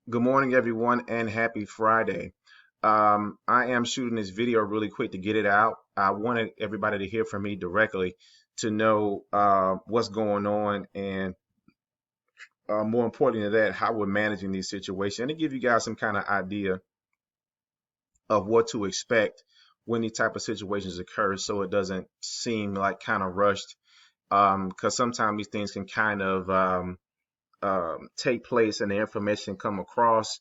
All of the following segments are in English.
Good morning, everyone, and happy Friday. I am shooting this video really quick to get it out. I wanted everybody to hear from me directly to know what's going on and, more important than that, how we're managing these situations and to give you guys some kind of idea of what to expect when these type of situations occur so it doesn't seem like kind of rushed. Because sometimes these things can kind of take place and the information come across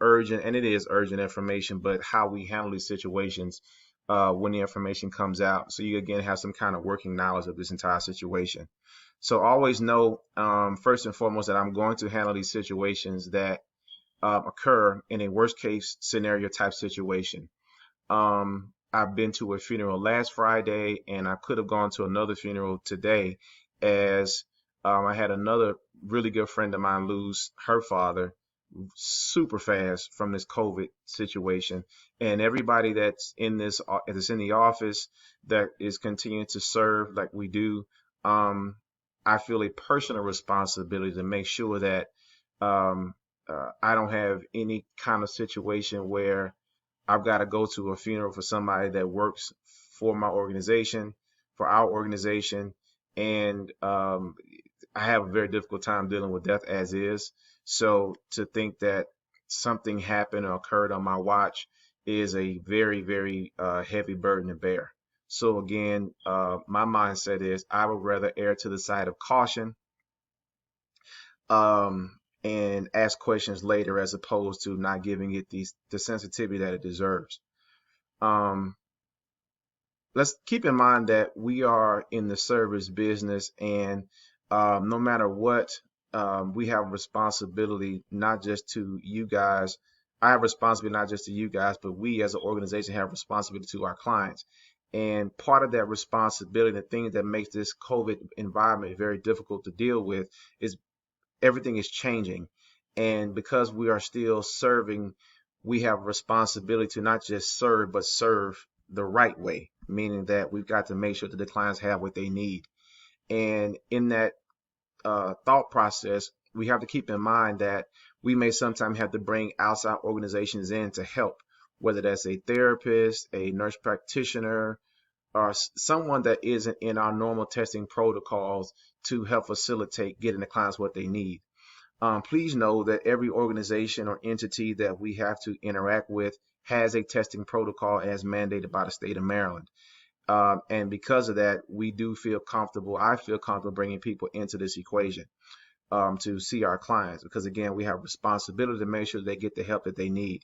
urgent, and it is urgent information, but how we handle these situations when the information comes out. So you again have some kind of working knowledge of this entire situation. So always know, first and foremost, that I'm going to handle these situations that occur in a worst case scenario type situation. I've been to a funeral last Friday, and I could have gone to another funeral today, as I had another really good friend of mine lose her father super fast from this COVID situation. And everybody that's in the office that is continuing to serve like we do, I feel a personal responsibility to make sure that um, I don't have any kind of situation where I've got to go to a funeral for somebody that works for my organization, for our organization, and I have a very difficult time dealing with death as is. So to think that something happened or occurred on my watch is a very, very heavy burden to bear. So again, my mindset is I would rather err to the side of caution, and ask questions later as opposed to not giving it the sensitivity that it deserves. Um, let's keep in mind that we are in the service business, and no matter what, we have responsibility not just to you guys. I have responsibility not just to you guys, but we as an organization have responsibility to our clients. And part of that responsibility, the thing that makes this COVID environment very difficult to deal with, is everything is changing. And because we are still serving, we have a responsibility to not just serve, but serve the right way, meaning that we've got to make sure that the clients have what they need. And in that thought process, we have to keep in mind that we may sometimes have to bring outside organizations in to help, whether that's a therapist, a nurse practitioner, or someone that isn't in our normal testing protocols to help facilitate getting the clients what they need. Please know that every organization or entity that we have to interact with has a testing protocol as mandated by the state of Maryland. And because of that, we do feel comfortable. I feel comfortable bringing people into this equation to see our clients because, again, we have responsibility to make sure they get the help that they need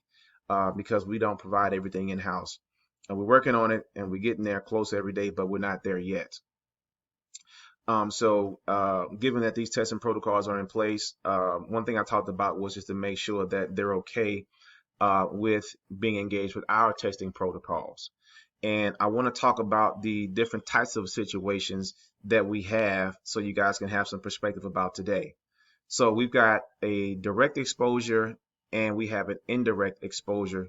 because we don't provide everything in house. And we're working on it and we're getting there close every day, but we're not there yet. Given that these testing protocols are in place, one thing I talked about was just to make sure that they're okay with being engaged with our testing protocols. And I want to talk about the different types of situations that we have so you guys can have some perspective about today. So we've got a direct exposure and we have an indirect exposure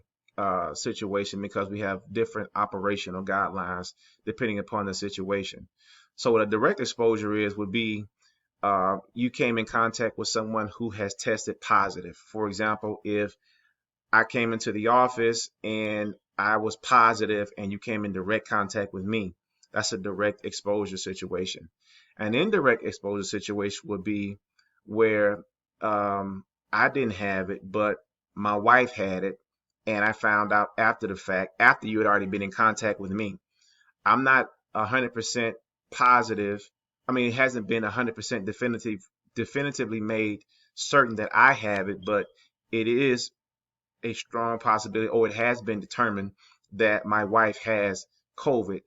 situation because we have different operational guidelines depending upon the situation. So what a direct exposure is would be you came in contact with someone who has tested positive. For example, if I came into the office and I was positive and you came in direct contact with me, that's a direct exposure situation. An indirect exposure situation would be where I didn't have it, but my wife had it, and I found out after the fact, after you had already been in contact with me. I'm not 100% positive. I mean, it hasn't been 100% definitively made certain that I have it, but it is a strong possibility, or it has been determined that my wife has COVID.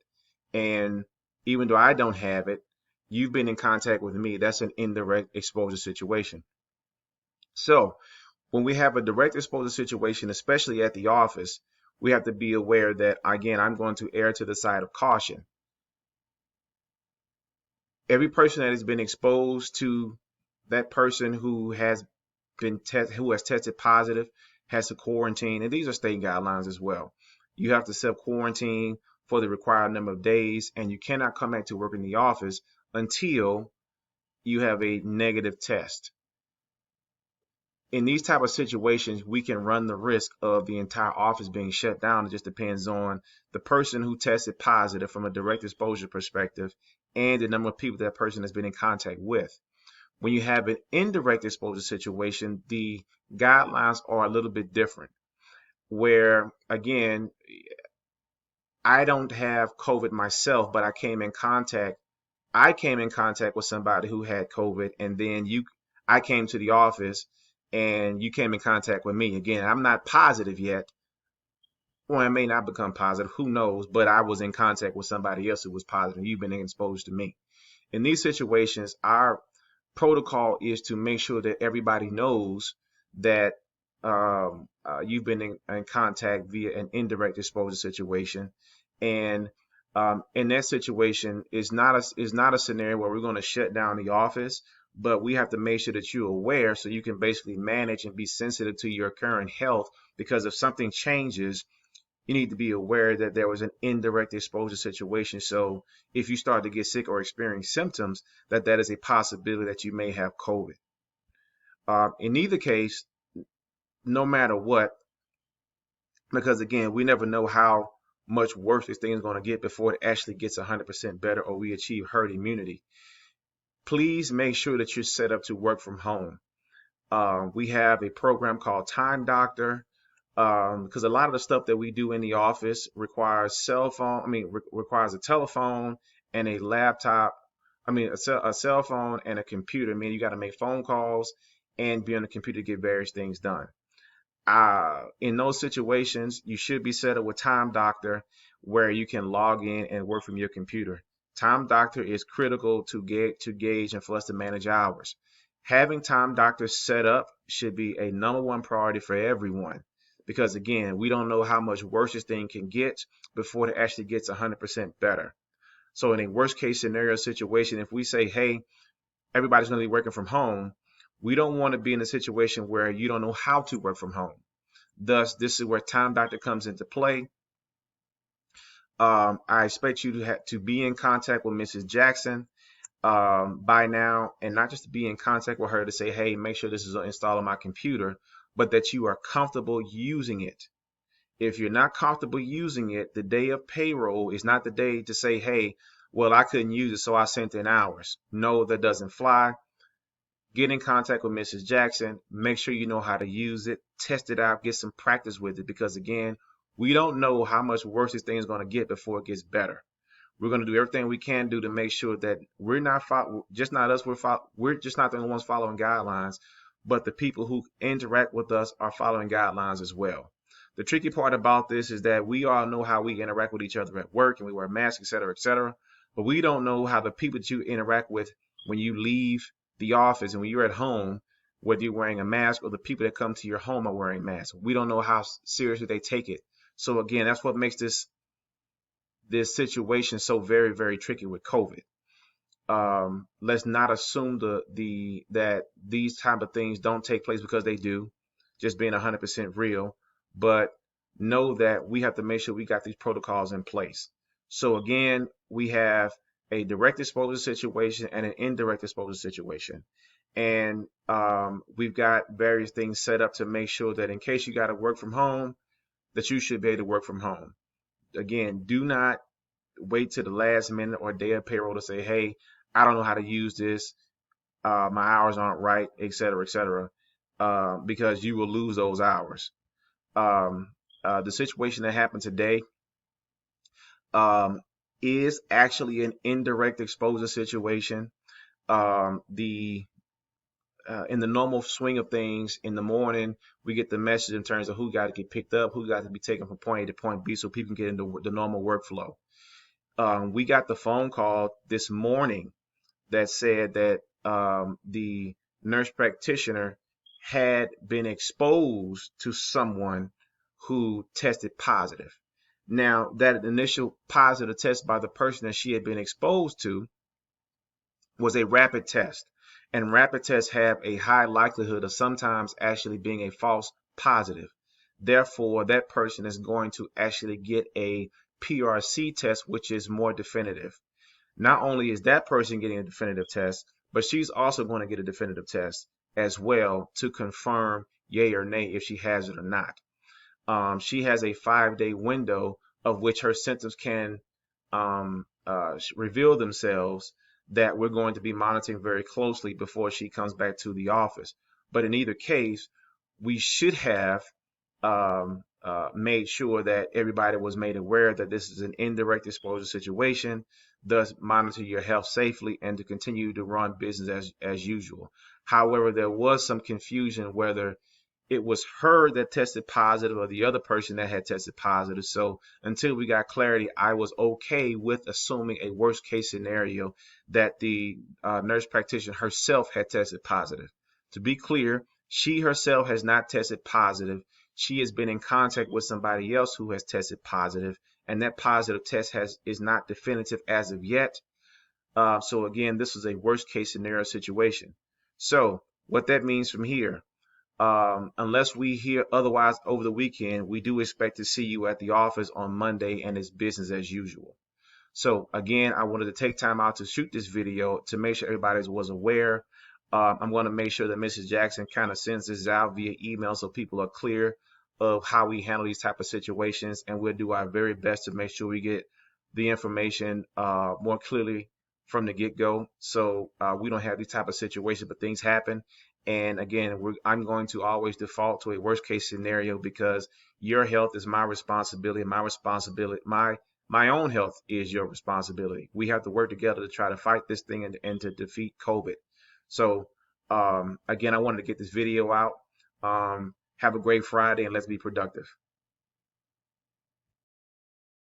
And even though I don't have it, you've been in contact with me. That's an indirect exposure situation. So when we have a direct exposure situation, especially at the office, we have to be aware that, again, I'm going to err to the side of caution. Every person that has been exposed to that person who has who has tested positive has to quarantine, and these are state guidelines as well. You have to self quarantine for the required number of days, and you cannot come back to work in the office until you have a negative test. in these type of situations, we can run the risk of the entire office being shut down. It just depends on the person who tested positive from a direct exposure perspective and the number of people that person has been in contact with. When you have an indirect exposure situation, the guidelines are a little bit different. Where, again, I don't have COVID myself, but I came in contact with somebody who had COVID, and then I came to the office and you came in contact with me. Again, I'm not positive yet. Well, I may not become positive, who knows, but I was in contact with somebody else who was positive. You've been exposed to me. In these situations, our protocol is to make sure that everybody knows that you've been in contact via an indirect exposure situation. And in that situation, is not a scenario where we're going to shut down the office, but we have to make sure that you're aware so you can basically manage and be sensitive to your current health. Because if something changes, you need to be aware that there was an indirect exposure situation. So if you start to get sick or experience symptoms, that is a possibility that you may have COVID. In either case, no matter what, because again, we never know how much worse this thing is going to get before it actually gets 100% better or we achieve herd immunity. Please make sure that you're set up to work from home. We have a program called Time Doctor, because a lot of the stuff that we do in the office requires requires a telephone and a laptop. A cell phone and a computer. I mean, you got to make phone calls and be on the computer to get various things done. In those situations, you should be set up with Time Doctor where you can log in and work from your computer. Time Doctor is critical to gauge and for us to manage hours. Having Time Doctor set up should be a number one priority for everyone, because again, we don't know how much worse this thing can get before it actually gets 100% better. So in a worst case scenario situation, if we say, hey, everybody's going to be working from home, we don't want to be in a situation where you don't know how to work from home. Thus, this is where Time Doctor comes into play. I expect you to be in contact with Mrs. Jackson by now, and not just to be in contact with her to say, hey, make sure this is installed on my computer, but that you are comfortable using it. If you're not comfortable using it, the day of payroll is not the day to say, hey, well, I couldn't use it, so I sent in hours. No, that doesn't fly. Get in contact with Mrs. Jackson. Make sure you know how to use it. Test it out. Get some practice with it, because again, we don't know how much worse this thing is going to get before it gets better. We're going to do everything we can do to make sure that we're not just not us. We're just not the only ones following guidelines, but the people who interact with us are following guidelines as well. The tricky part about this is that we all know how we interact with each other at work and we wear masks, et cetera, et cetera. But we don't know how the people that you interact with when you leave the office and when you're at home, whether you're wearing a mask or the people that come to your home are wearing masks. We don't know how seriously they take it. So again, that's what makes this situation so very, very tricky with COVID. Let's not assume that these type of things don't take place, because they do, just being 100% real. But know that we have to make sure we got these protocols in place. So again, we have a direct exposure situation and an indirect exposure situation. And we've got various things set up to make sure that in case you got to work from home, that you should be able to work from home. Again, do not wait to the last minute or day of payroll to say, hey, I don't know how to use this. My hours aren't right, et cetera, because you will lose those hours. The situation that happened today is actually an indirect exposure situation. In the normal swing of things, in the morning, we get the message in terms of who got to get picked up, who got to be taken from point A to point B so people can get into the normal workflow. We got the phone call this morning that said that the nurse practitioner had been exposed to someone who tested positive. Now, that initial positive test by the person that she had been exposed to was a rapid test. And rapid tests have a high likelihood of sometimes actually being a false positive. Therefore, that person is going to actually get a PRC test, which is more definitive. Not only is that person getting a definitive test, but she's also going to get a definitive test as well to confirm yay or nay if she has it or not. She has a 5-day window of which her symptoms can reveal themselves, that we're going to be monitoring very closely before she comes back to the office. But in either case, we should have made sure that everybody was made aware that this is an indirect exposure situation, thus monitor your health safely and to continue to run business as usual. However, there was some confusion whether it was her that tested positive or the other person that had tested positive. So until we got clarity, I was okay with assuming a worst case scenario that the nurse practitioner herself had tested positive. To be clear, she herself has not tested positive. She has been in contact with somebody else who has tested positive, and that positive test is not definitive as of yet. So again, this is a worst case scenario situation. So what that means from here, unless we hear otherwise over the weekend, we do expect to see you at the office on Monday, and it's business as usual. So again, I wanted to take time out to shoot this video to make sure everybody was aware. I'm going to make sure that Mrs. Jackson kind of sends this out via email so people are clear of how we handle these type of situations, and we'll do our very best to make sure we get the information more clearly from the get-go, so we don't have these type of situations, but things happen. And again, I'm going to always default to a worst case scenario because your health is my responsibility. My own health is your responsibility. We have to work together to try to fight this thing and to defeat COVID. So again, I wanted to get this video out. Have a great Friday, and let's be productive.